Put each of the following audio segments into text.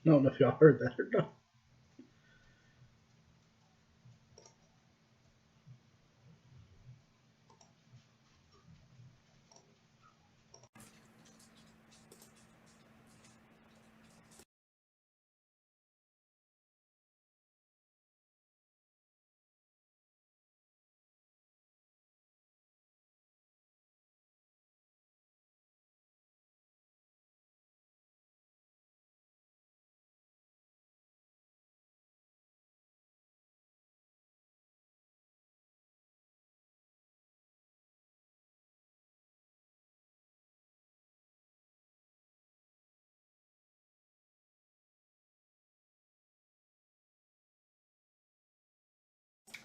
I don't know if y'all heard that or not.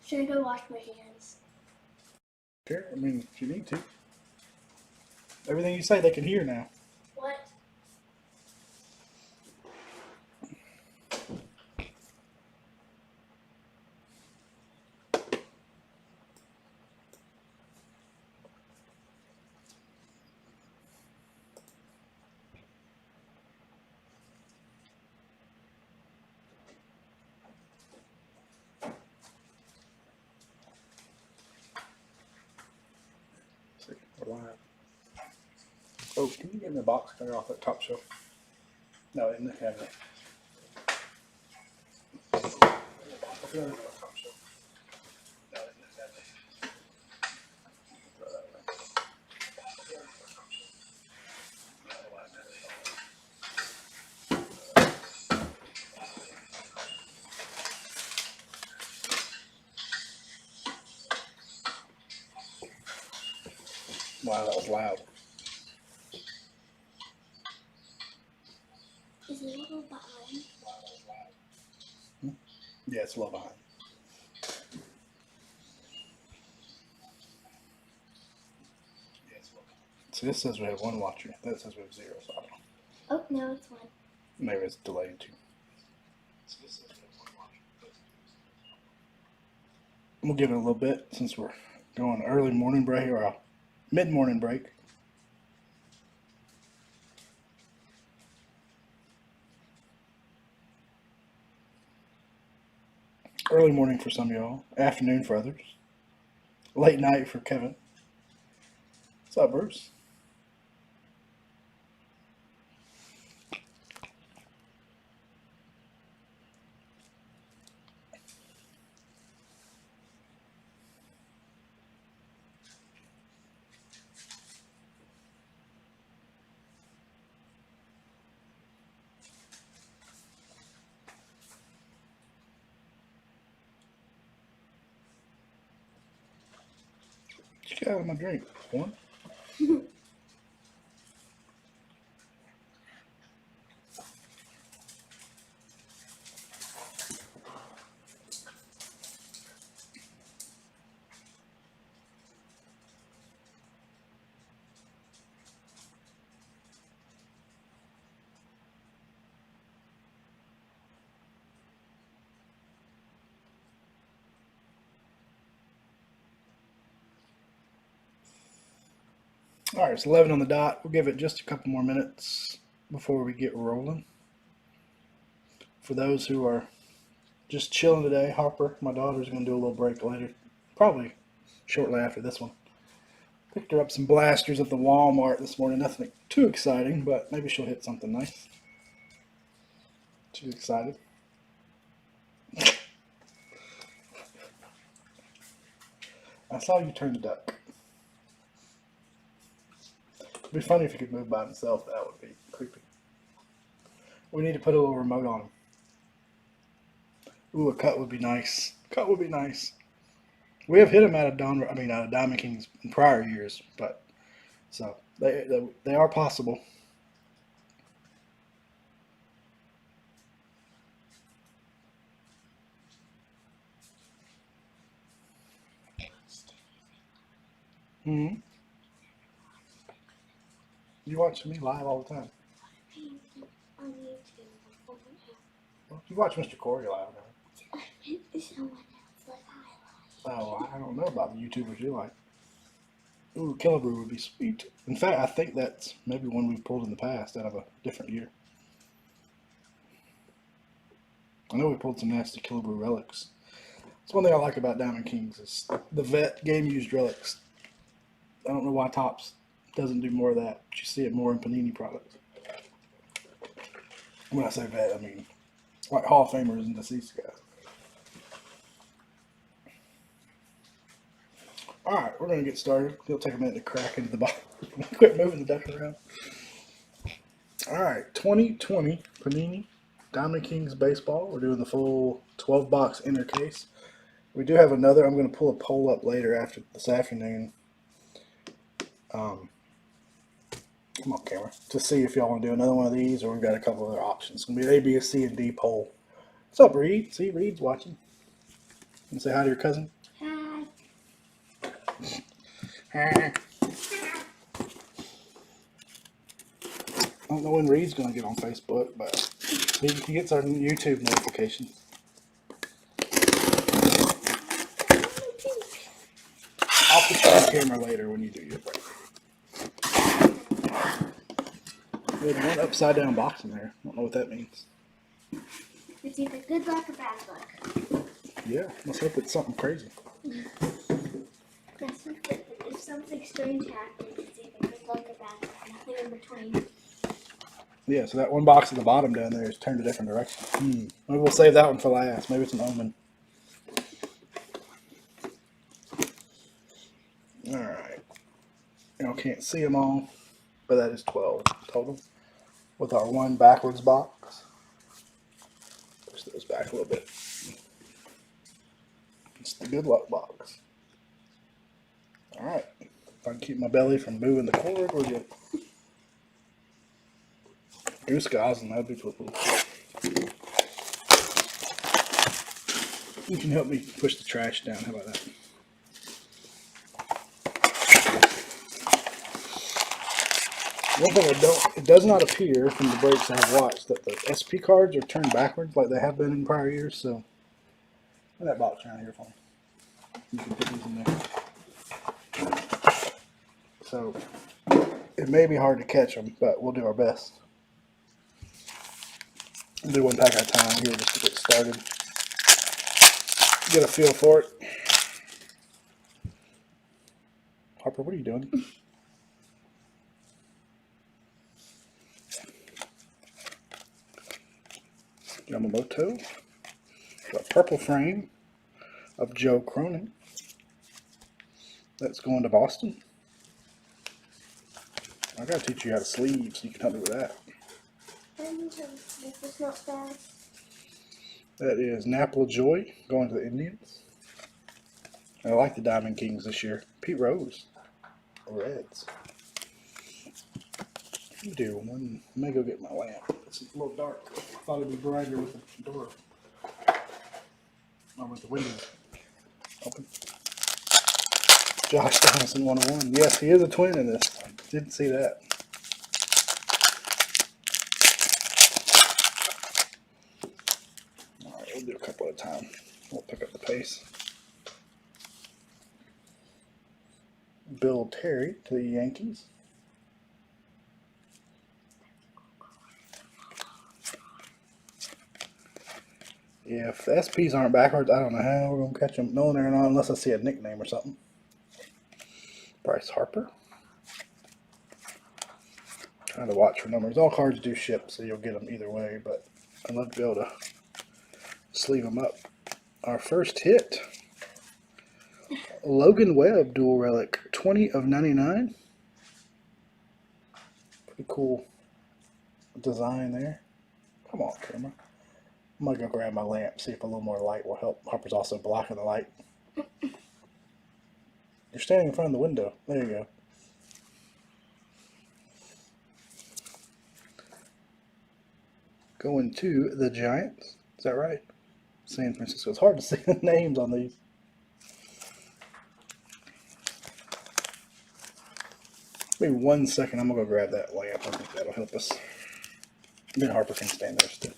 Should I go wash my hands? Sure, I mean, if you need to. Everything you say, they can hear now. What? See, we're live. Oh, can you get me a box cutter off that top shelf? No, in the cabinet. Wow, that was loud. Is it a little behind? Yeah, it's a little behind. See, this says we have one watcher. That says we have 0, so I don't know. Oh, no, it's one. Maybe it's delayed too. We'll give it a little bit since we're going early morning break or a mid-morning break. Early morning for some of y'all, afternoon for others, late night for Kevin. What's up, Bruce? Get out of my drink, one. All right, it's 11 on the dot. We'll give it just a couple more minutes before we get rolling. For those who are just chilling today, Harper, my daughter's going to do a little break later, probably shortly after this one. Picked her up some blasters at the Walmart this morning. Nothing too exciting, but maybe she'll hit something nice. She's excited. I saw you turn the duck. It'd be funny if he could move by himself. That would be creepy. We need to put a little remote on him. Ooh, a cut would be nice. Cut would be nice. We have hit him out of Diamond Kings in prior years, but so they are possible. Hmm. You watch me live all the time. On YouTube. Well, you watch Mr. Corey live now. Someone else like I like. Oh, I don't know about the YouTubers you like. Ooh, Killabrew would be sweet. In fact, I think that's maybe one we've pulled in the past out of a different year. I know we pulled some nasty Killabrew relics. That's one thing I like about Diamond Kings is the vet game used relics. I don't know why Topps doesn't do more of that. But you see it more in Panini products. When I say vet, I mean like Hall of Famers and deceased guys. Alright, we're going to get started. It'll take a minute to crack into the box. Quit moving the deck around. Alright, 2020 Panini Diamond Kings Baseball. We're doing the full 12-box inner case. We do have another. I'm going to pull a poll up later after this afternoon. Come on, camera. To see if y'all want to do another one of these, or we've got a couple other options. It's going to be an A, B, C, and D poll. What's up, Reed? See, Reed's watching. You say hi to your cousin? Hi. I don't know when Reed's going to get on Facebook, but he gets our YouTube notification. I'll put you on camera later when you do your break. There's one upside down box in there. I don't know what that means. It's either good luck or bad luck. Yeah, let's hope it's something crazy. If something strange happens, it's either good luck or bad luck. Nothing in between. Yeah, so that one box at the bottom down there is turned a different direction. Maybe we'll save that one for last. Maybe it's an omen. Alright. Y'all can't see them all, but that is 12 total. With our one backwards box. Push those back a little bit. It's the good luck box. Alright. If I can keep my belly from moving the cord, we're good. Goose Goslin, that'd be cool. You can help me push the trash down. How about that? One thing it does not appear from the breaks I have watched that the SP cards are turned backwards like they have been in prior years. So, put that box around here for me. You can put these in there. So, it may be hard to catch them, but we'll do our best. We'll do one pack at a time here just to get started. Get a feel for it. Harper, what are you doing? Yamamoto. A purple frame of Joe Cronin. That's going to Boston. I gotta teach you how to sleeve so you can help me with that. This is not fast. That is Napla Joy going to the Indians. I like the Diamond Kings this year. Pete Rose, Reds. Let me do one. I may go get my lamp. It's a little dark. I thought it'd be brighter with the door. Or with the windows open. Josh Donaldson 101. Yes, he is a twin in this. I didn't see that. Alright, we'll do a couple at a time. We'll pick up the pace. Bill Terry to the Yankees. Yeah, if the SPs aren't backwards, I don't know how we're going to catch them. No, they're not unless I see a nickname or something. Bryce Harper. Trying to watch for numbers. All cards do ship, so you'll get them either way, but I'd love to be able to sleeve them up. Our first hit. Logan Webb dual relic. 20 of 99. Pretty cool design there. Come on, camera. I'm going to go grab my lamp, see if a little more light will help. Harper's also blocking the light. You're standing in front of the window. There you go. Going to the Giants. Is that right? San Francisco. It's hard to see the names on these. Maybe 1 second. I'm going to go grab that lamp. I think that'll help us. Then Harper can stand there still.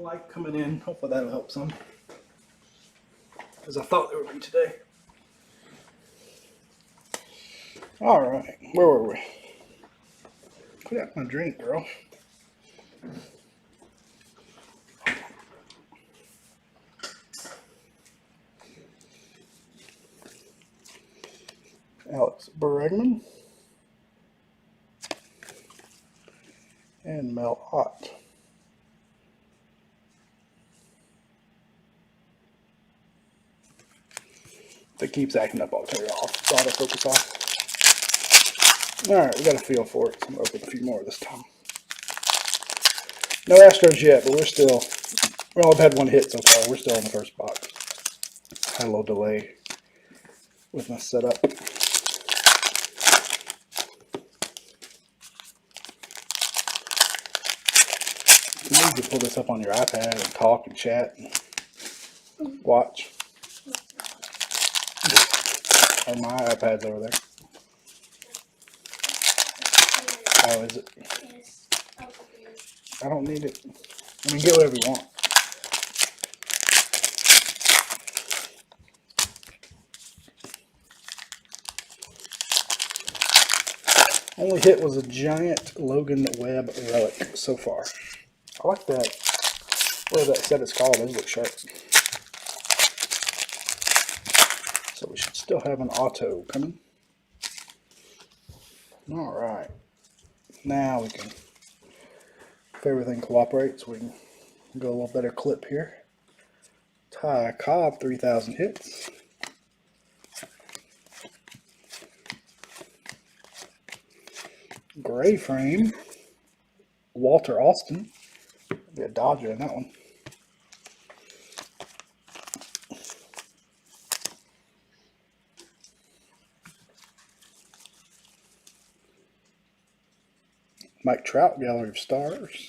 light coming in. Hopefully that'll help some. Because I thought there would be today. Alright, where were we? Put out my drink, girl. Alex Bregman and Mel Ott. If it keeps acting up, I'll turn it off. It's autofocus off. Alright, we got a feel for it. So I'm going to open a few more this time. No Astros yet, but we only had one hit so far. We're still in the first box. Had a little delay with my setup. You can pull this up on your iPad and talk and chat and watch. Or my iPad's over there. Oh, is it? Yes. I don't need it. I mean, get whatever you want. Only hit was a giant Logan Webb relic so far. I like that. Whatever that set is called, those look sharp. So we should still have an auto coming. Alright. Now we can, if everything cooperates, we can go a little better clip here. Ty Cobb, 3,000 hits. Gray frame, Walter Austin. Be a Dodger in that one. Mike Trout, Gallery of Stars.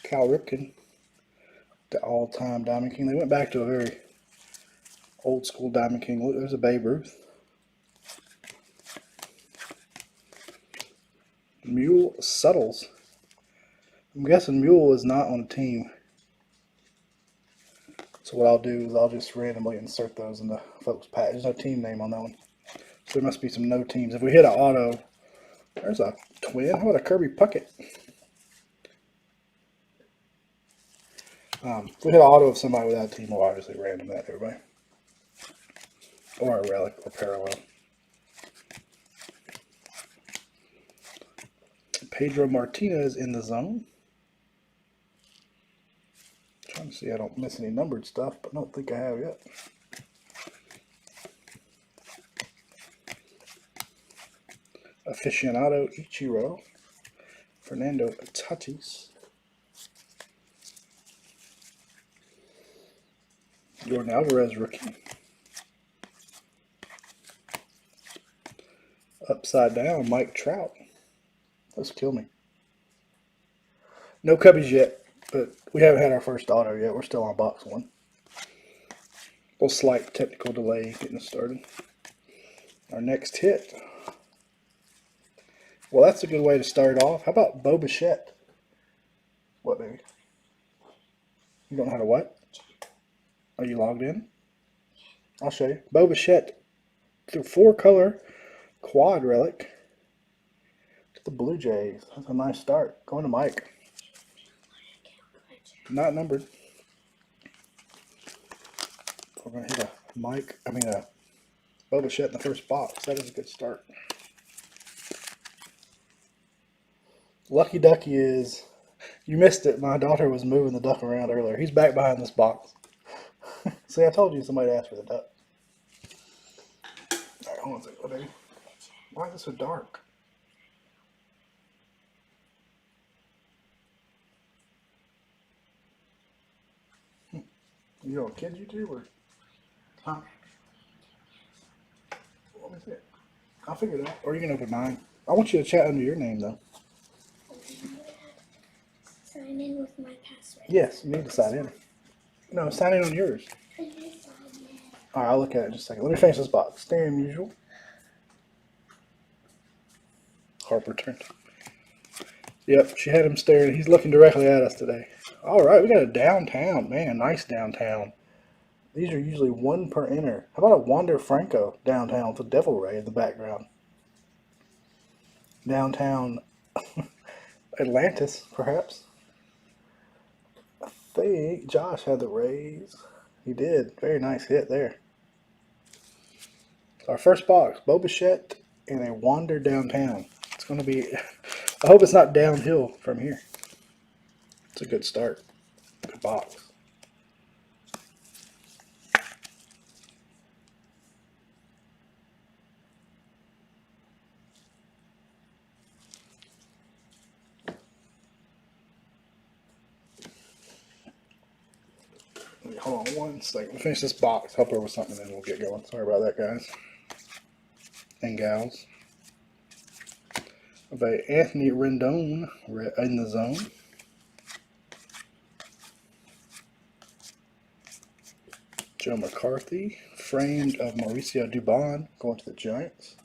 Cal Ripken, the all-time Diamond King. They went back to a very old school Diamond King. Look, there's a Babe Ruth. Mule Suttles. I'm guessing Mule is not on a team. So what I'll do is I'll just randomly insert those in the folks' pack. There's no team name on that one. So there must be some no teams. If we hit an auto, there's a twin. How about a Kirby Puckett? If we hit an auto of somebody without a team, we'll obviously random that, everybody. Or a relic or parallel. Pedro Martinez in the zone. Trying to see I don't miss any numbered stuff, but I don't think I have yet. Aficionado Ichiro. Fernando Tatis. Jordan Alvarez rookie. Upside down, Mike Trout. Let's kill me. No Cubbies yet, but we haven't had our first auto yet. We're still on box one. A little slight technical delay getting us started. Our next hit. Well, that's a good way to start off. How about Bo Bichette? What, baby? You don't know how to what? Are you logged in? I'll show you. Bo Bichette, through 4-color quad relic to the Blue Jays. That's a nice start. Going to Mike. Not numbered. We're going to hit a Bo Bichette in the first box. That is a good start. Lucky Ducky is, you missed it. My daughter was moving the duck around earlier. He's back behind this box. See, I told you somebody asked for the duck. Alright, hold on a second, baby. Why is it so dark? You on Kids YouTube or? Huh? Let me see it. I'll figure it out. Or you can open mine. I want you to chat under your name though. Sign in with my password. Yes, you need to sign in. No, sign in on yours. Alright, I'll look at it in just a second. Let me finish this box. Same usual. Harper turned. Yep, she had him staring. He's looking directly at us today. All right, we got a downtown. Man, nice downtown. These are usually one per inner. How about a Wander Franco downtown with a Devil Ray in the background? Downtown Atlantis, perhaps. I think Josh had the Rays. He did. Very nice hit there. So our first box, Bo Bichette and a Wander downtown. It's going to be, I hope it's not downhill from here. It's a good start. Good box. Hold on one second. We'll finish this box. Help her with something, and then we'll get going. Sorry about that, guys and gals. Of a Anthony Rendon in the zone. Joe McCarthy, framed of Mauricio Dubon, going to the Giants.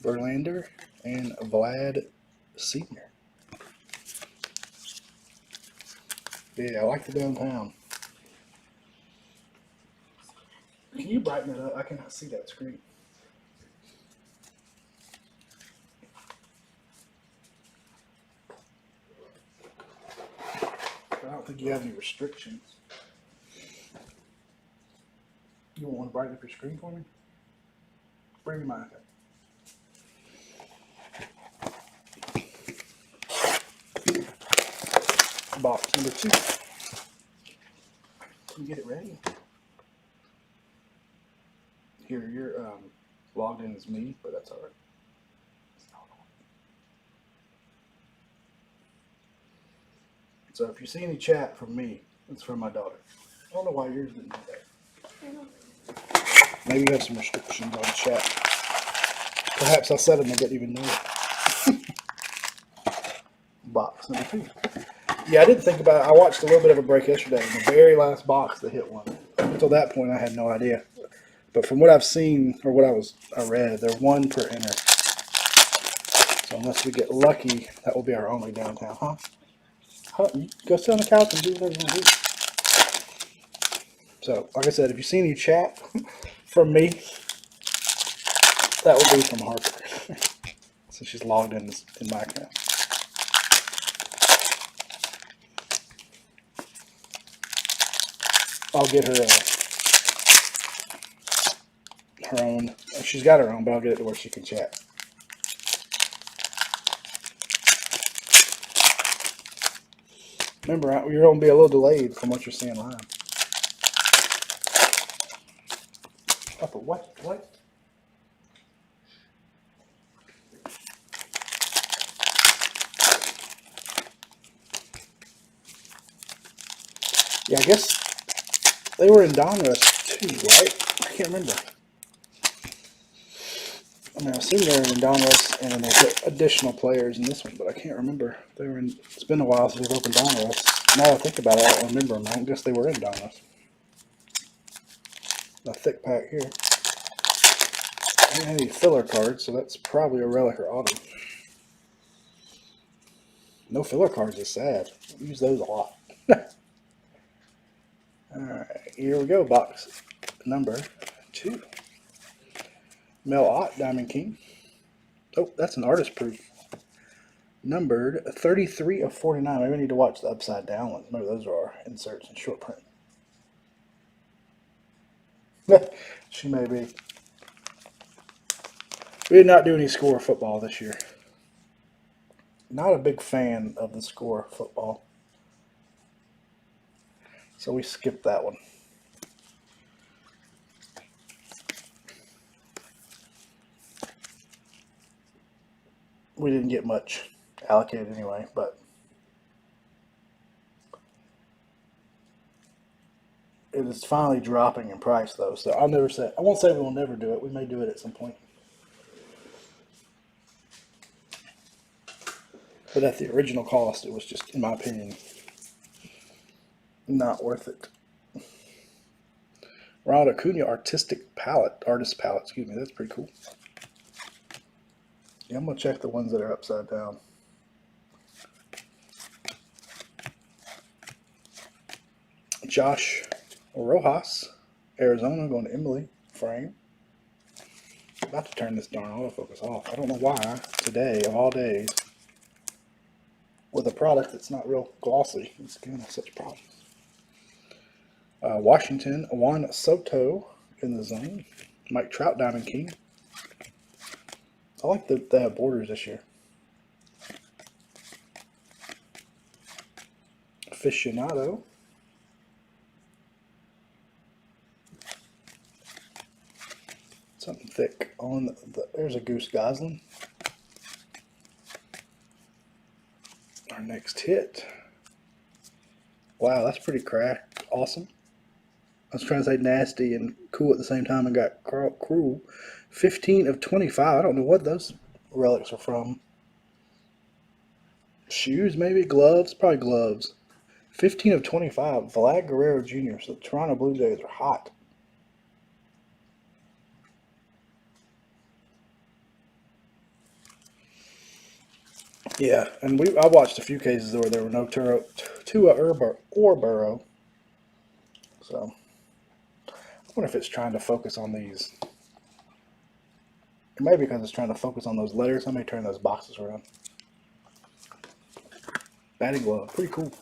Verlander and Vlad Sr. Yeah, I like the downtown. Can you brighten it up? I cannot see that screen. I don't think you have any restrictions. You want to brighten up your screen for me? Bring me mine. Box number 2. Can you get it ready? Here, you're logged in as me, but that's all right. So if you see any chat from me, it's from my daughter. I don't know why yours didn't do that. Maybe you have some restrictions on chat. Perhaps I said them and didn't even know it. Box number 2. Yeah, I didn't think about it. I watched a little bit of a break yesterday, and the very last box that hit one. Until that point, I had no idea. But from what I've seen, or what I read, they're one per inner. So unless we get lucky, that will be our only downtown, huh? You go sit on the couch and do whatever you want to do. So, like I said, if you see any chat from me, that will be from Harper. So she's logged in my account. I'll get her her own. She's got her own, but I'll get it to where she can chat. Remember, you're going to be a little delayed from what you're seeing live. What? Yeah, I guess they were in Donruss too, right? I can't remember. I mean, I assume they were in Donruss, and then they put additional players in this one, but I can't remember. They were in. It's been a while since they've opened Donruss. Now that I think about it, I don't remember them. I don't guess they were in Donruss. A thick pack here. I didn't have any filler cards, so that's probably a relic or auto. No filler cards is sad. I use those a lot. Alright, here we go. Box number 2. Mel Ott, Diamond King. Oh, that's an artist proof. Numbered 33 of 49. Maybe I need to watch the upside down ones. Maybe those are our inserts in short print. She may be. We did not do any score football this year. Not a big fan of the score football. So we skipped that one. We didn't get much allocated anyway, but it is finally dropping in price though. So I won't say we will never do it. We may do it at some point. But at the original cost, it was just, in my opinion, not worth it. Ronald Acuna artist palette, excuse me, that's pretty cool. Yeah, I'm going to check the ones that are upside down. Josh Rojas, Arizona, going to Emily frame. About to turn this darn autofocus off. I don't know why today, of all days, with a product that's not real glossy, it's giving us such problems. Washington, Juan Soto in the zone. Mike Trout, Diamond King. I like that they have borders this year. Aficionado. Something thick on the. There's a Goose Goslin. Our next hit. Wow, that's pretty cracked. Awesome. I was trying to say nasty and cool at the same time and got cruel. 15 of 25. I don't know what those relics are from. Shoes, maybe? Gloves? Probably gloves. 15 of 25. Vlad Guerrero Jr. So the Toronto Blue Jays are hot. Yeah, and I watched a few cases where there were no Tua or Burrow. So I wonder if it's trying to focus on these. It may be because it's trying to focus on those letters. I may turn those boxes around. Batting glove, pretty cool.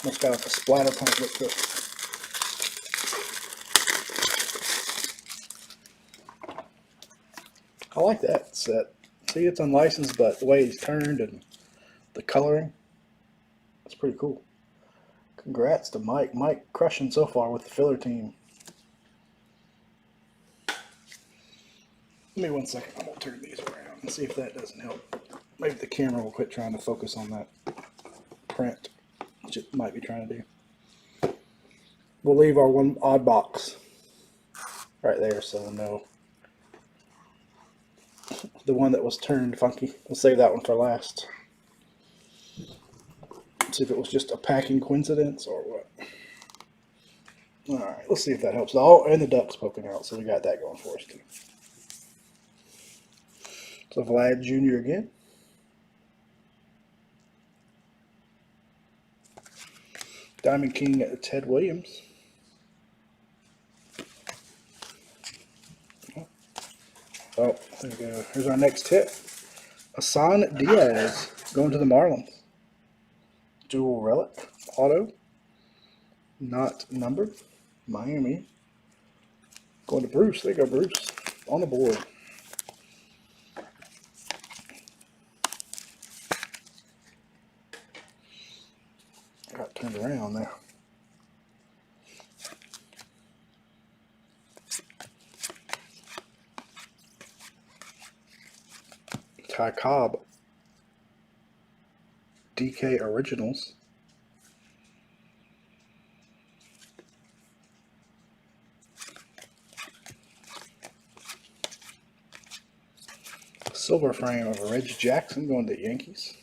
Almost got like a splatter paint look to it. I like that set. See, it's unlicensed, but the way he's turned and the coloring, it's pretty cool. Congrats to Mike. Mike crushing so far with the filler team. Give me 1 second. I'm going to turn these around and see if that doesn't help. Maybe the camera will quit trying to focus on that print, which it might be trying to do. We'll leave our one odd box right there so we'll know. The one that was turned funky. We'll save that one for last. See if it was just a packing coincidence or what. Alright, let's see if that helps. Oh, and the duck's poking out, so we got that going for us too. So Vlad Jr. again. Diamond King Ted Williams. Oh, there we go. Here's our next hit. Hassan Diaz going to the Marlins. Dual relic. Auto. Not numbered. Miami. Going to Bruce. There you go, Bruce. On the board. Got turned around there. Ty Cobb. DK Originals. Silver frame of Reg Jackson going to the Yankees.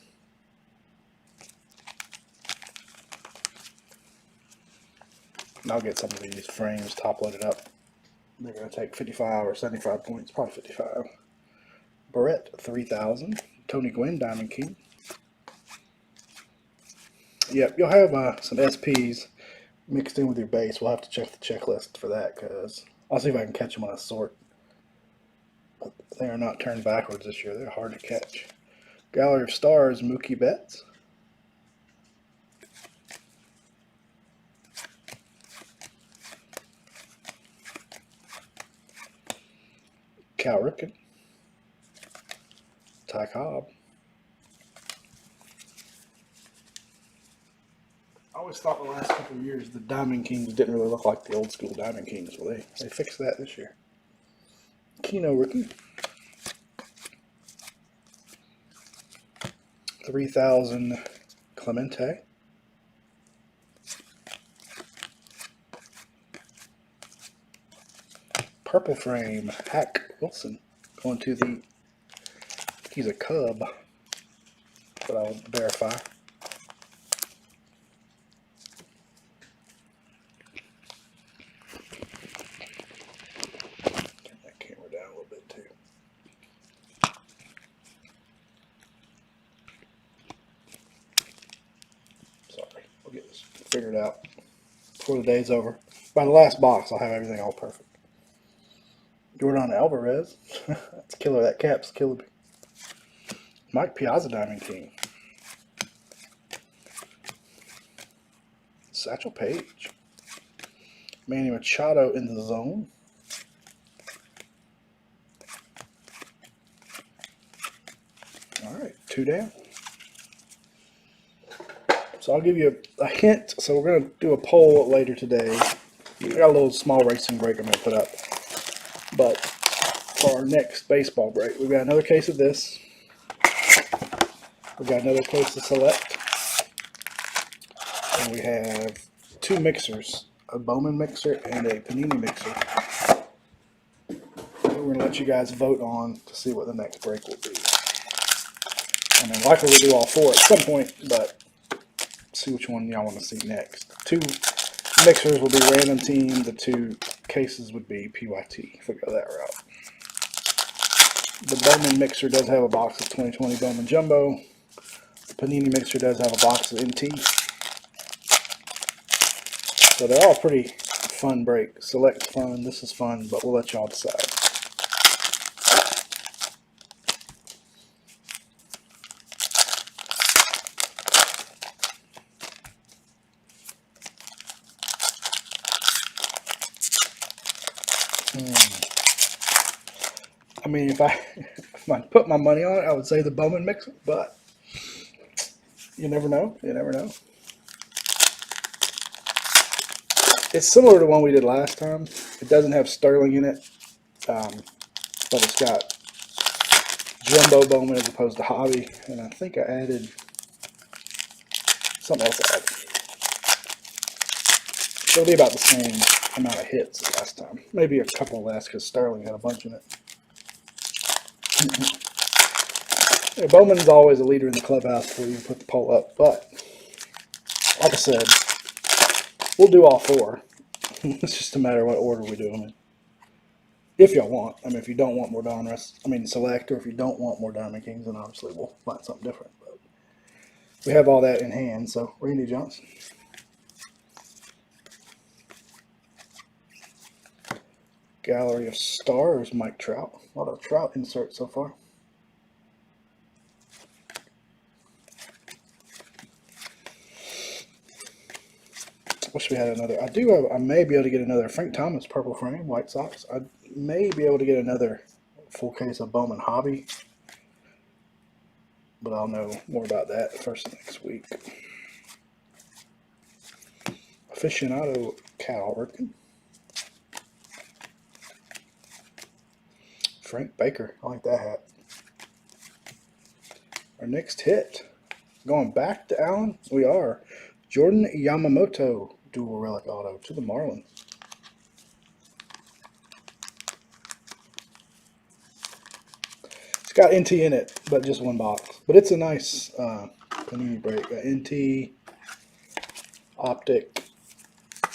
And I'll get some of these frames top loaded up. They're going to take 55 or 75 points, probably 55. Barrett 3000. Tony Gwynn Diamond King. Yep, you'll have some SPs mixed in with your base. We'll have to check the checklist for that because I'll see if I can catch them on a sort. But they are not turned backwards this year. They're hard to catch. Gallery of Stars, Mookie Betts. Cal Ripken. Ty Cobb. I always thought the last couple of years the Diamond Kings didn't really look like the old school Diamond Kings. Well, they fixed that this year. Keno rookie. 3000 Clemente. Purple frame Hack Wilson going to the. I think he's a Cub, but I'll verify. Turn that camera down a little bit too. it out before the day's over. By the last box, I'll have everything all perfect. Jordan Alvarez. That's killer. That cap's killer. Mike Piazza Diamond King. Satchel Paige. Manny Machado in the zone. All right, 2 down. So I'll give you a hint. So we're going to do a poll later today. We got a little small racing break I'm going to put up. But for our next baseball break, we've got another case of this. We've got another case of Select. And we have 2 mixers, a Bowman mixer and a Panini mixer. We're going to let you guys vote on to see what the next break will be. I mean, likely we'll do all 4 at some point, but see which one y'all want to see next. 2 mixers will be random team. The 2 cases would be PYT if we go that route. The Bowman mixer does have a box of 2020 Bowman Jumbo. The Panini mixer does have a box of NT. So they're all pretty fun break. Select's fun, this is fun, but we'll let y'all decide. I mean, if I put my money on it, I would say the Bowman mixer, but you never know. You never know. It's similar to one we did last time. It doesn't have Sterling in it, but it's got Jumbo Bowman as opposed to Hobby, and I think I added something else. It'll be about the same amount of hits as last time. Maybe a couple less because Sterling had a bunch in it. Yeah, Bowman's always a leader in the clubhouse before you put the poll up, but like I said, we'll do all 4. It's just a matter of what order we do them in. If y'all want. I mean, if you don't want more Select, or if you don't want more Diamond Kings, then obviously we'll find something different. But we have all that in hand, so Randy Johnson. Gallery of Stars, Mike Trout. A lot of Trout inserts so far. Wish we had another. I may be able to get another Frank Thomas purple frame, White Sox. I may be able to get another full case of Bowman Hobby, but I'll know more about that first next week. Aficionado Cal Ripken. Frank Baker. I like that hat. Our next hit. Going back to Allen, we are. Jordan Yamamoto dual relic auto to the Marlins. It's got NT in it, but just 1 box. But it's a nice Panini break. NT, Optic,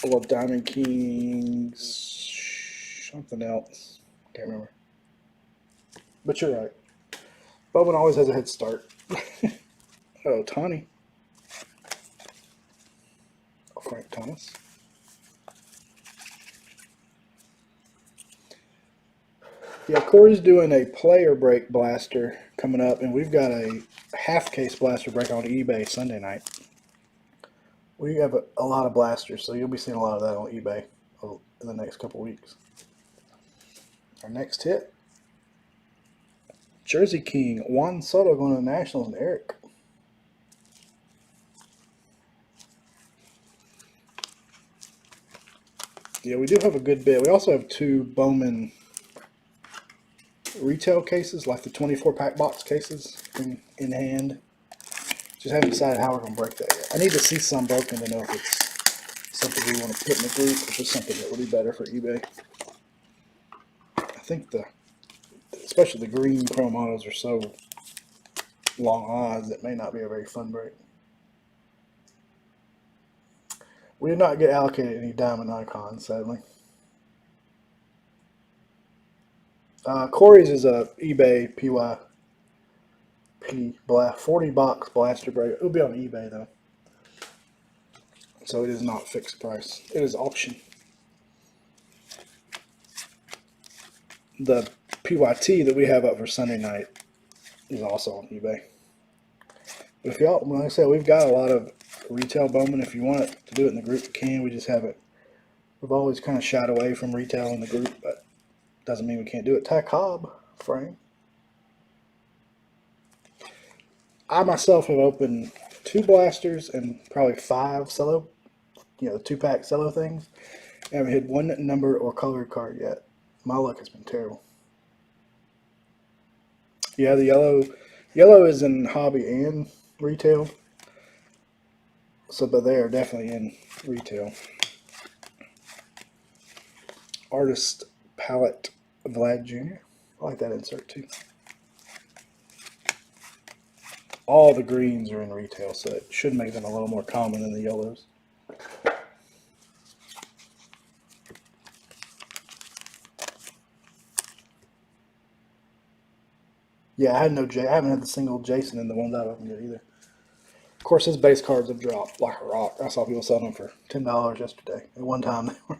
a little Diamond Kings, something else. Can't remember. But you're right. Bowman always has a head start. Oh, Tani. Frank Thomas. Yeah, Corey's doing a player break blaster coming up, and we've got a half case blaster break on eBay Sunday night. We have a lot of blasters, so you'll be seeing a lot of that on eBay in the next couple weeks. Our next hit. Jersey King, Juan Soto going to the Nationals, and Eric. Yeah, we do have a good bit. We also have 2 Bowman retail cases, like the 24-pack box cases in hand. Just haven't decided how we're going to break that yet. I need to see some broken to know if it's something we want to put in the group, or just something that would be better for eBay. I think especially the green chrome autos are so long odds, it may not be a very fun break. We did not get allocated any diamond icons, sadly. Corey's is a eBay PYP 40 box blaster break. It'll be on eBay though. So it is not fixed price. It is auction. The PYT that we have up for Sunday night is also on eBay. But if y'all, like I said, we've got a lot of retail Bowman. If you want it to do it in the group, you can. We just haven't. We've always kind of shied away from retail in the group, but doesn't mean we can't do it. Ty Cobb frame. I myself have opened 2 blasters and probably 5 cello, the 2-pack cello things. I haven't hit one number or colored card yet. My luck has been terrible. Yeah, the yellow is in hobby and retail. So, but they are definitely in retail. Artist palette Vlad Jr. I like that insert too. All the greens are in retail, so it should make them a little more common than the yellows. Yeah, I haven't had the single Jason in the ones I've opened yet either. Of course, his base cards have dropped like a rock. I saw people selling them for $10 yesterday. At one time, they were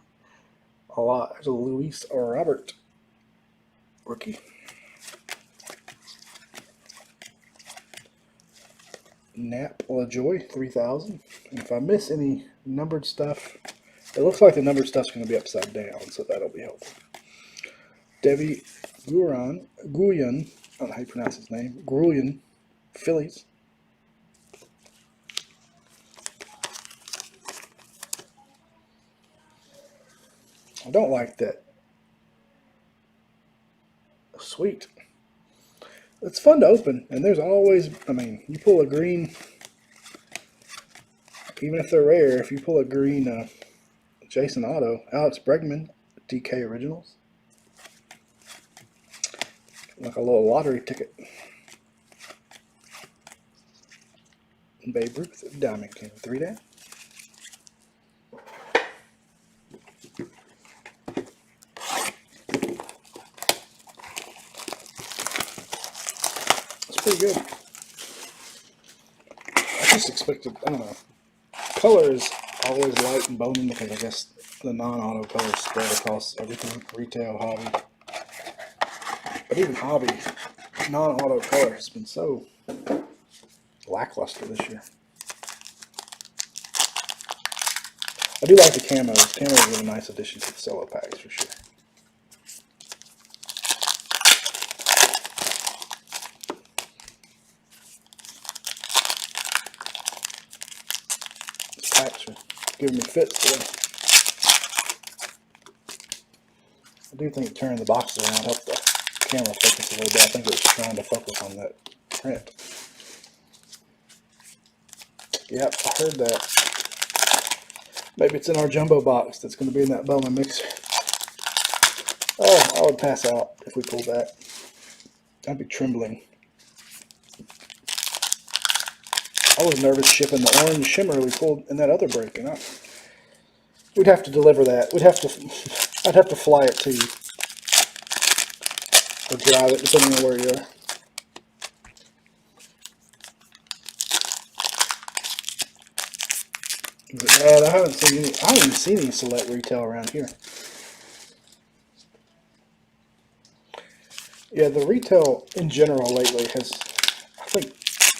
a lot. There's a Luis or Robert rookie. Nap LaJoy 3000. And if I miss any numbered stuff, it looks like the numbered stuff's going to be upside down, so that'll be helpful. Debbie Guyan, I don't know how you pronounce his name, Gruyan, Phillies. I don't like that. Sweet. It's fun to open, and there's always, you pull a green, even if they're rare, if you pull a green Jason Otto, Alex Bregman, DK Originals, like a little lottery ticket. Babe Ruth, Diamond King, 3 down. It's pretty good. I just expected, I don't know. Color is always light and Bowman because I guess the non-auto color is spread across everything, retail, hobby. But even hobby, non-auto color has been so lackluster this year. I do like the camos. Camos are a nice addition to the solo packs for sure. These packs are giving me fits today. I do think turning the boxes around helped the camera focus a little bit. I think it was trying to focus on that print. Yep, I heard that. Maybe it's in our jumbo box that's going to be in that Bowman mixer. Oh, I would pass out if we pulled that. I'd be trembling. I was nervous shipping the orange shimmer we pulled in that other break, and we'd have to deliver that. I'd have to fly it to you or drive it, depending on where you are. But I haven't even seen any select retail around here. Yeah, the retail in general lately has, I think,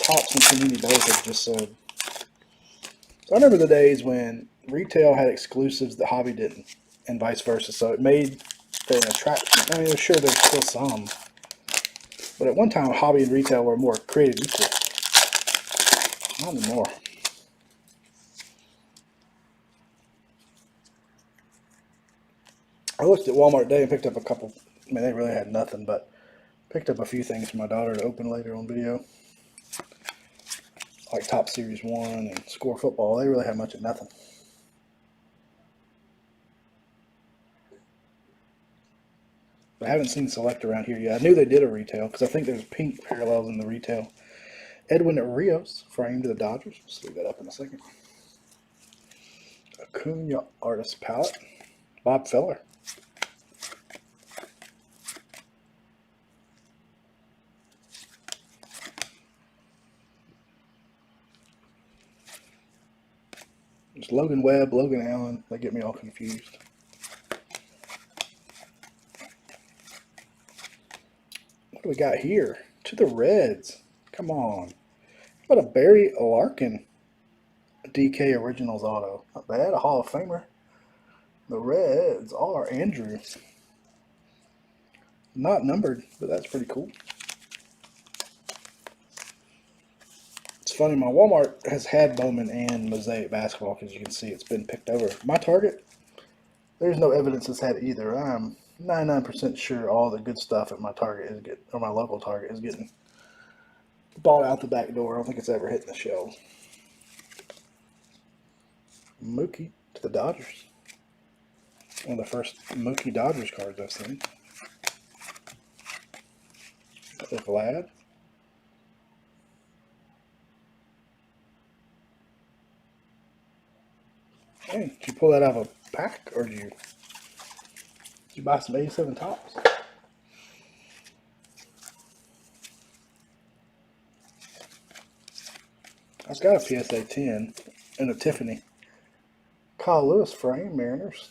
Topps and Panini both have just said. So I remember the days when retail had exclusives that hobby didn't, and vice versa. So it made an attraction. I mean, sure, there's still some, but at one time, hobby and retail were more created equal. Not anymore. I looked at Walmart today and picked up a couple. I mean, they really had nothing, but picked up a few things for my daughter to open later on video. Like Top Series 1 and Score Football. They really have much of nothing. But I haven't seen Select around here yet. I knew they did a retail because I think there's pink parallels in the retail. Edwin Rios, framed to the Dodgers. Let's leave that up in a second. Acuna Artist Palette. Bob Feller. It's Logan Webb, Logan Allen. They get me all confused. What do we got here? To the Reds. Come on. What a Barry Larkin DK Originals auto. Not bad. A Hall of Famer. The Reds are Andrew. Not numbered, but that's pretty cool. It's funny, my Walmart has had Bowman and Mosaic basketball because you can see it's been picked over. My Target, there's no evidence it's had either. I'm 99% sure all the good stuff at my Target is getting, or my local Target is getting bought out the back door. I don't think it's ever hitting the shelves. Mookie to the Dodgers. One of the first Mookie Dodgers cards I've seen. The Vlad. Hey, did you pull that out of a pack, or did you buy some 87 tops? I've got a PSA 10 and a Tiffany. Kyle Lewis frame, Mariners.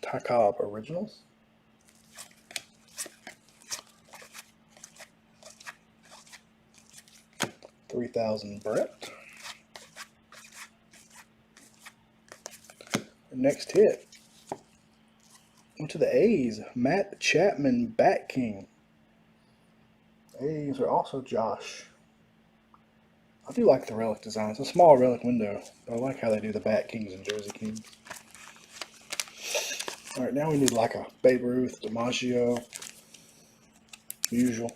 Ty Cobb Originals. $3,000 Brett. Next hit. Went to the A's. Matt Chapman, Bat King. A's are also Josh. I do like the relic design. It's a small relic window. I like how they do the Bat Kings and Jersey Kings. Alright, now we need like a Babe Ruth, DiMaggio. Usual.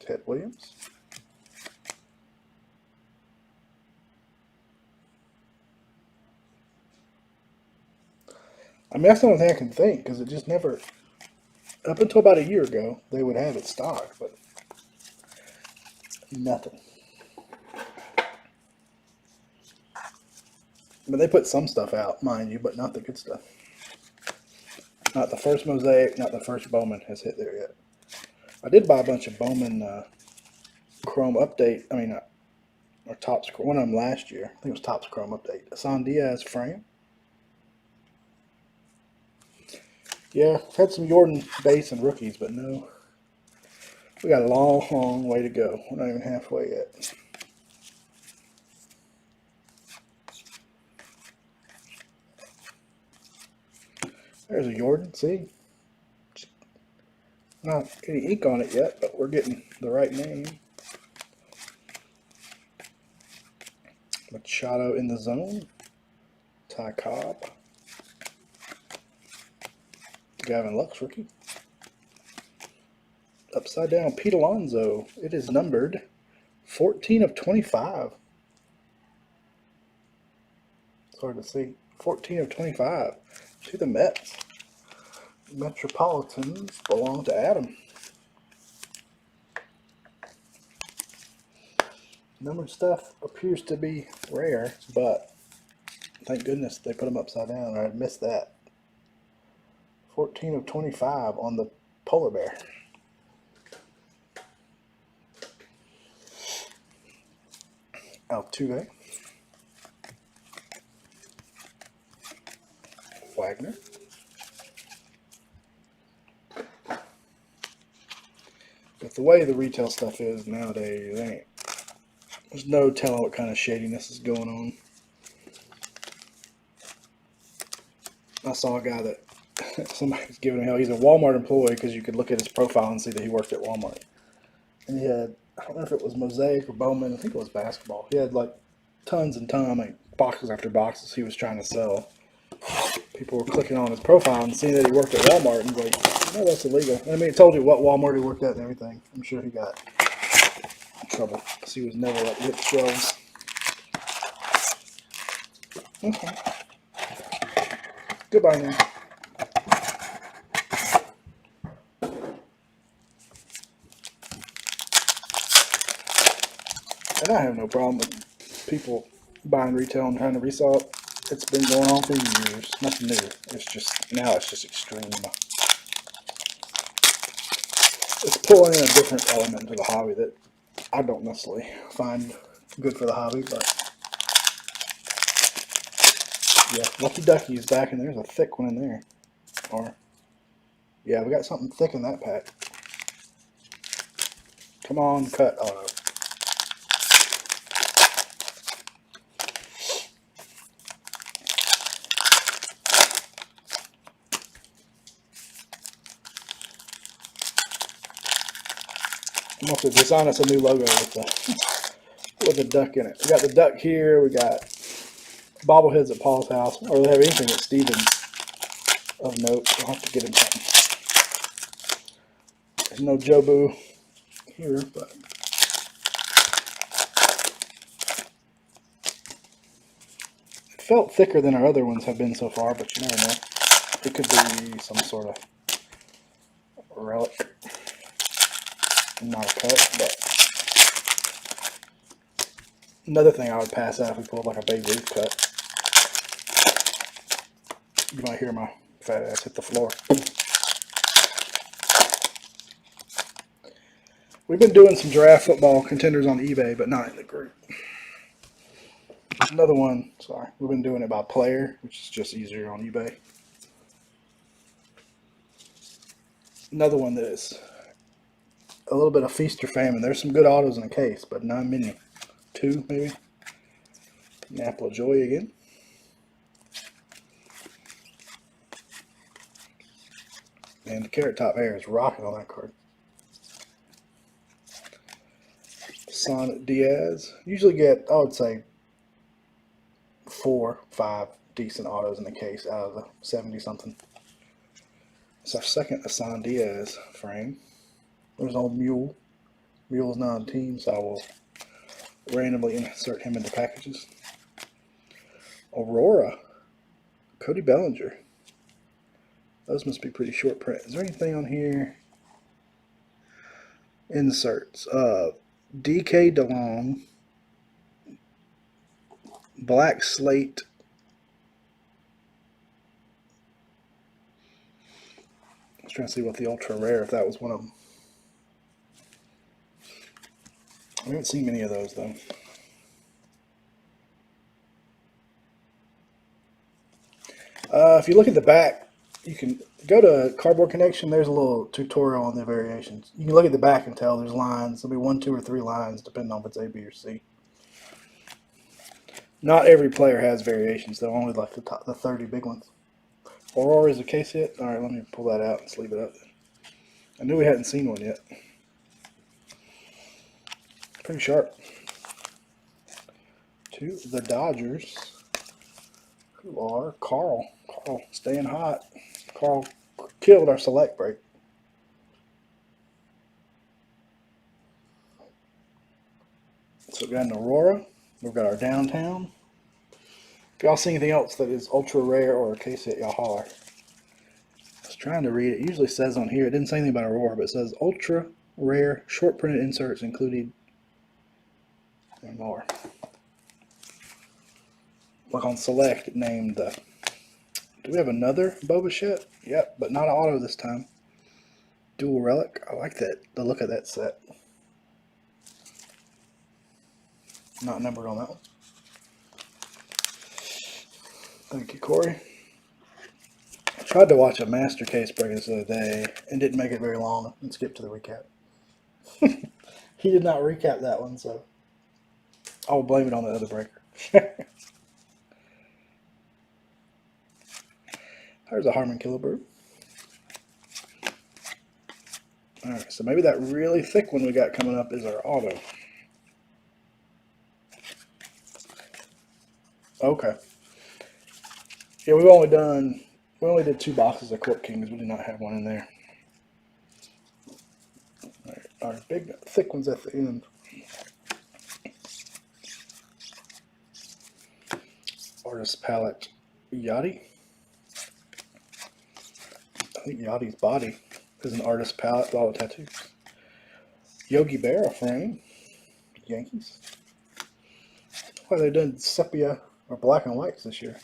Ted Williams. I mean, that's the only thing I can think, because it just never, up until about a year ago, they would have it stocked, but nothing. But they put some stuff out, mind you, but not the good stuff. Not the first Mosaic, not the first Bowman has hit there yet. I did buy a bunch of Bowman Chrome Update, or Topps, one of them last year. I think it was Topps Chrome Update. Hassan Diaz frame. Yeah, had some Jordan base and rookies, but no. We got a long, long way to go. We're not even halfway yet. There's a Jordan, see? Not any ink on it yet, but we're getting the right name. Machado in the zone. Ty Cobb. Gavin Lux rookie. Upside down, Pete Alonso. It is numbered 14 of 25. It's hard to see. 14 of 25 to the Mets. Metropolitans belong to Adam. Numbered stuff appears to be rare, but thank goodness they put them upside down, or I'd missed that. 14 of 25 on the polar bear. Altuve. Wagner. But the way the retail stuff is nowadays, there's no telling what kind of shadiness is going on. I saw a guy that somebody's giving him hell. He's a Walmart employee because you could look at his profile and see that he worked at Walmart. And he had, I don't know if it was Mosaic or Bowman, I think it was basketball. He had like tons and tons, like boxes after boxes he was trying to sell. People were clicking on his profile and seeing that he worked at Walmart and like, no, that's illegal. I mean, it told you what Walmart he worked at and everything. I'm sure he got in trouble because he was never like hit the shelves. Okay. Goodbye now. And I have no problem with people buying retail and trying to resell it. It's been going on for years. Nothing new. It's just now it's just extreme. It's pulling in a different element into the hobby that I don't necessarily find good for the hobby, but yeah, Lucky Ducky is back, and there's a thick one in there. Or yeah, we got something thick in that pack. Come on, cut auto. I'm also design us a new logo with a duck in it. We got the duck here. We got bobbleheads at Paul's house, or they have anything at Steven's of note. We'll have to get him something. There's no Jobu here, but it felt thicker than our other ones have been so far, but you never know. It could be some sort of relic. Not a cut, but another thing I would pass out if we pulled like a Babe Ruth cut. You might hear my fat ass hit the floor. We've been doing some draft football contenders on eBay, but not in the group. Another one, sorry, we've been doing it by player, which is just easier on eBay. Another one that is a little bit of feast or famine. There's some good autos in the case, but not many. 2 maybe. An Apple of Joy again. And the Carrot Top Air is rocking on that card. Sonic Diaz. Usually get, I would say, 4, 5 decent autos in the case out of the 70 something. It's our second Hassan Diaz frame. There's old Mule. Mule's not on team, so I will randomly insert him into packages. Aurora. Cody Bellinger. Those must be pretty short print. Is there anything on here? Inserts. DK DeLong. Black Slate. I was trying to see what the ultra rare, if that was one of them. I haven't seen many of those though. If you look at the back, you can go to Cardboard Connection. There's a little tutorial on the variations. You can look at the back and tell there's lines. There'll be 1, 2, or 3 lines depending on if it's A, B, or C. Not every player has variations though. Only like the 30 big ones. Aurora is a case hit. All right, let me pull that out and sleeve it up. I knew we hadn't seen one yet. Pretty sharp. To the Dodgers, who are Carl. Carl staying hot. Carl killed our select break. So we've got an Aurora. We've got our Downtown. If y'all see anything else that is ultra rare or a case hit, y'all holler. I was trying to read it. It usually says on here, it didn't say anything about Aurora, but it says ultra rare short printed inserts included and more. Like on select, it named the. Do we have another Boba Fett? Yep, but not an auto this time. Dual relic. I like that. The look of that set. Not numbered on that one. Thank you, Corey. I tried to watch a master case break this other day and didn't make it very long and skipped to the recap. He did not recap that one, so I will blame it on the other breaker. There's a Harmon Killebrew. Alright, so maybe that really thick one we got coming up is our auto. Okay. Yeah, we only did 2 boxes of Court Kings. We did not have one in there. Alright, our big, thick ones at the end. Artist Palette Yachty. I think Yachty's body is an artist palette with all the tattoos. Yogi Berra frame. Yankees. Why they done sepia or black and whites this year.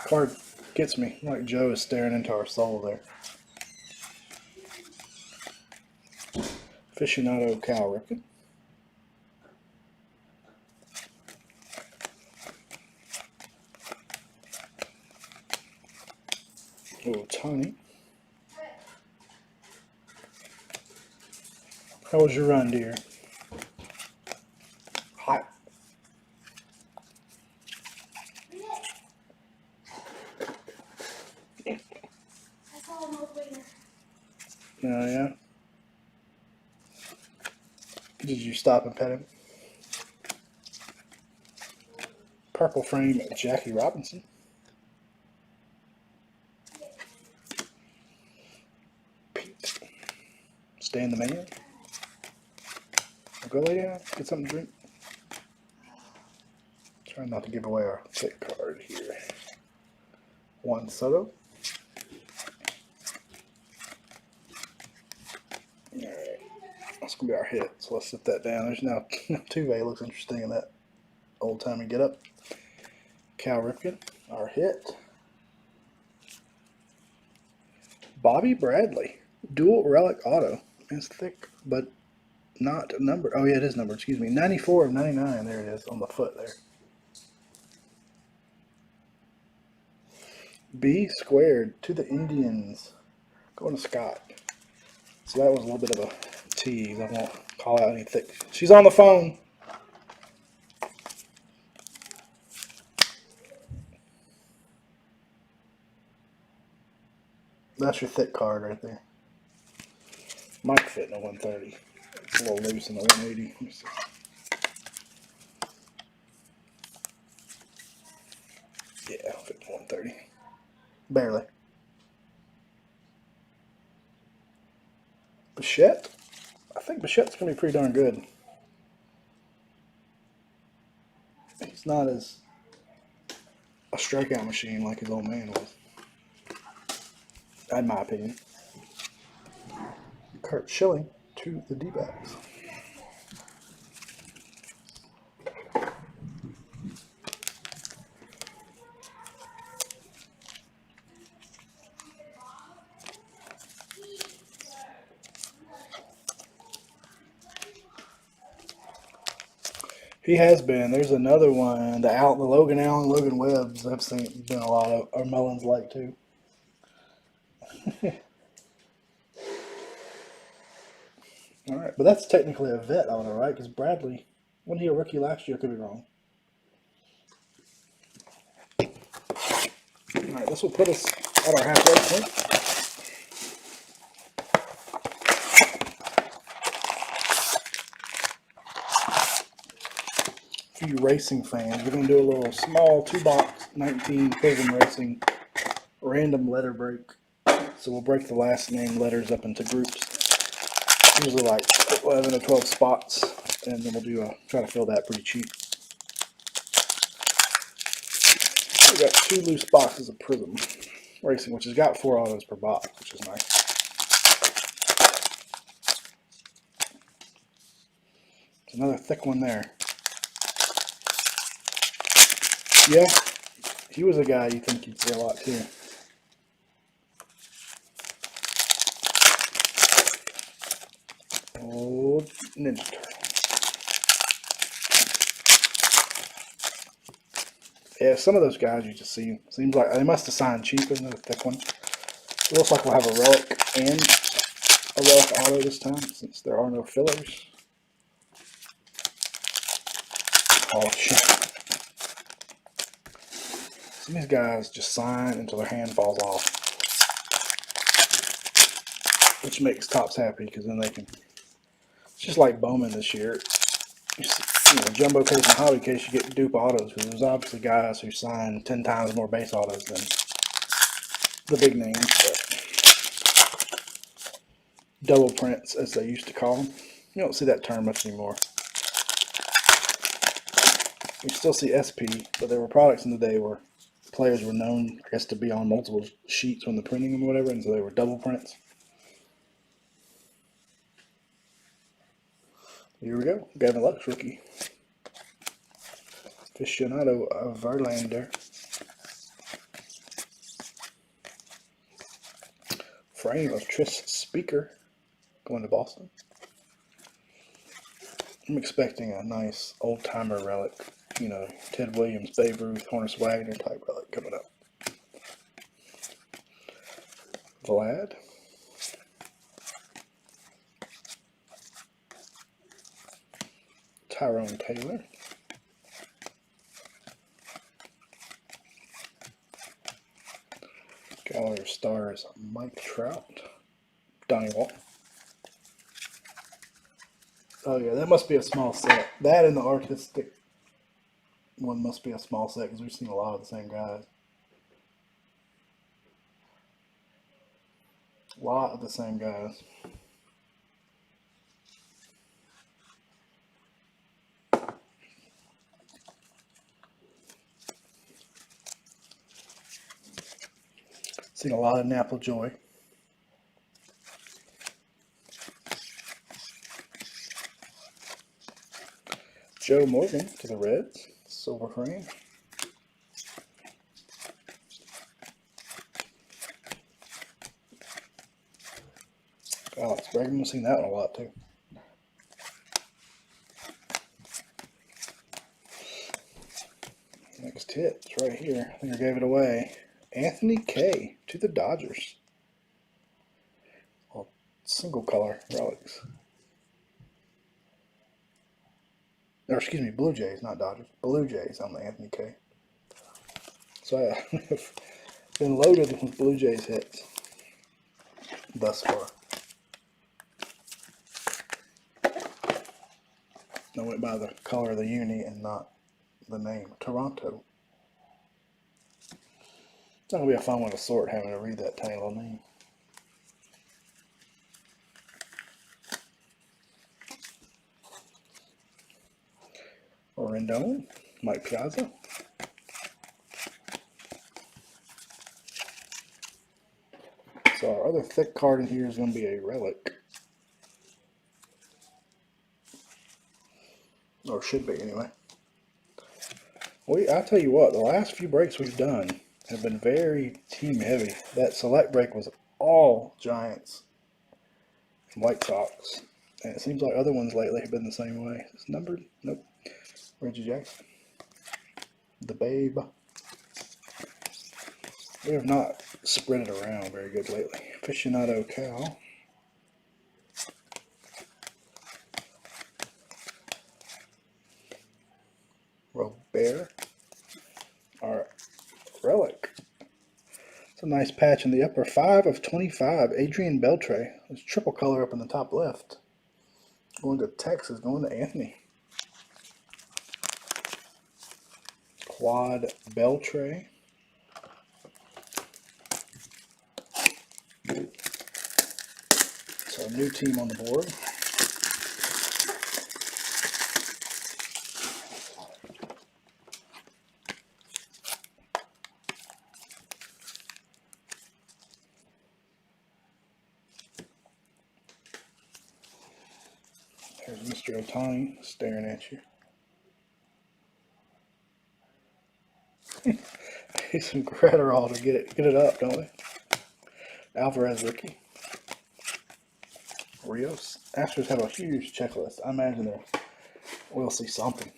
Card gets me, like Joe is staring into our soul there. Aficionado Cal Ripken. Oh, Tony. How was your run, dear? Hot. Oh, yeah? Did you stop and pet him? Purple frame Jackie Robinson. Pete. Stan the man. Go lay down. Get something to drink. Try not to give away our thick card here. Juan Soto. Alright. That's going to be our hit. So let's set that down. There's now Tuve. Looks interesting in that old timey get up. Cal Ripken. Our hit. Bobby Bradley. Dual relic auto. It's thick, but not numbered. Oh, yeah, it is numbered. Excuse me. 94 of 99. There it is on the foot there. B squared to the Indians. Going to Scott. So that was a little bit of a tease. I won't call out any thick. She's on the phone. That's your thick card right there. Might fit in a 130. It's a little loose in the 180. Yeah, fit in 130. Barely. Bichette. I think Bichette's going to be pretty darn good. He's not as a strikeout machine like his old man was, in my opinion. Kurt Schilling to the D-backs. He has been. There's another one. The Logan Allen, Logan Webbs. I've seen been a lot of. Or Mullins like too. All right, but that's technically a vet auto, right? Because Bradley, wasn't he a rookie last year? Could be wrong. All right, this will put us at our halfway point. For you racing fans, we're going to do a little small 2-box 19 Prism Racing random letter break. So we'll break the last name letters up into groups, usually like 11 or 12 spots, and then we'll try to fill that pretty cheap. We got 2 loose boxes of Prism Racing, which has got 4 autos per box, which is nice. There's another thick one there. Yeah, he was a guy you think you'd see a lot too. Old Ninja Turtle. Yeah, some of those guys you just see, seems like they must have signed cheap. Isn't it a thick one? It looks like we'll have a relic and a relic auto this time, since there are no fillers. Oh shit. Some of these guys just sign until their hand falls off, which makes Topps happy because then they can. It's just like Bowman this year. Jumbo case and hobby case, you get dupe autos because there's obviously guys who sign 10 times more base autos than the big names, but double prints as they used to call them. You don't see that term much anymore. You still see SP, but there were products in the day where players were known, I guess, to be on multiple sheets when they're printing them or whatever, and so they were double prints. Here we go. Gavin Lux rookie. Aficionado of Verlander. frame of Tris Speaker going to Boston. I'm expecting a nice old-timer relic, you know, Ted Williams, Babe Ruth, Honus Wagner type relic coming up. Vlad. Tyrone Taylor. Gallery of Stars, Mike Trout. Donnie Wall. Oh yeah, that must be a small set. That and the artistic one must be a small set because we've seen a lot of the same guys. A lot of the same guys. Seen a lot of Napple Joy. Joe Morgan to the Reds, silver frame. Alex Bregman, I've seen that one a lot too. Next hit, it's right here. I think I gave it away. Anthony K to the Dodgers. Well, single color relics. Or excuse me, Blue Jays, not Dodgers. Blue Jays on the Anthony K. So I've been loaded with Blue Jays hits thus far. I went by the color of the uni and not the name. Toronto. It's not going to be a fun one to sort having to read that tiny little name. Rendon, Mike Piazza. So our other thick card in here is going to be a relic. Or should be anyway. I'll tell you what, the last few breaks we've done have been very team heavy. That select break was all Giants and White Sox. And it seems like other ones lately have been the same way. Is this numbered? Nope. Reggie Jackson. The Babe. We have not spread it around very good lately. Aficionado Cal. Robert. Our relic. It's a nice patch in the upper. 5 of 25. Adrian Beltre. There's triple color up in the top left. Going to Texas. Going to Anthony. Quad Beltre. So a new team on the board. There's Mr. Otani staring at you. Need some Gratterall to get it up, don't we? Alvarez rookie. Rios. Astros have a huge checklist. I imagine we'll see something.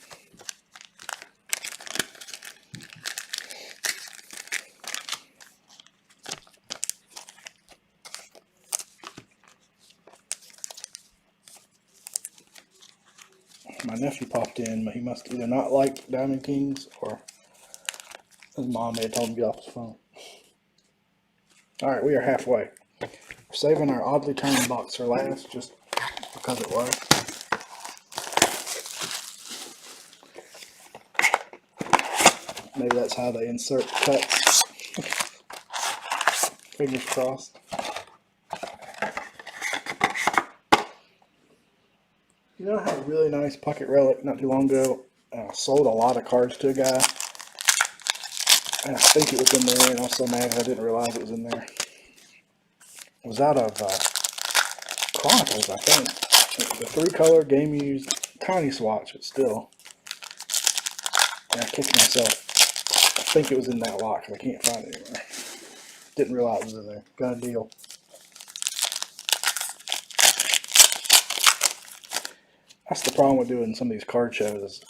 My nephew popped in, but he must either not like Diamond Kings or his mom may have told him to get off his phone. Alright, we are halfway. We're saving our oddly turned box for last just because it was. Maybe that's how they insert cuts. Fingers crossed. You know, I had a really nice pocket relic not too long ago. Sold a lot of cards to a guy. And I think it was in there, and I was so mad I didn't realize it was in there. It was out of Chronicles, I think. The 3-color game used, tiny swatch, but still. And I kicked myself. I think it was in that lot because I can't find it anywhere. Didn't realize it was in there. Got a deal. That's the problem with doing some of these card shows. Is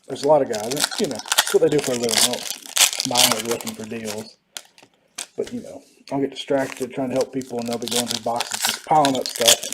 there's a lot of guys, you know, that's what they do for a living. They don't mind with looking for deals. But, you know, I'll get distracted trying to help people, and they'll be going through boxes just piling up stuff. And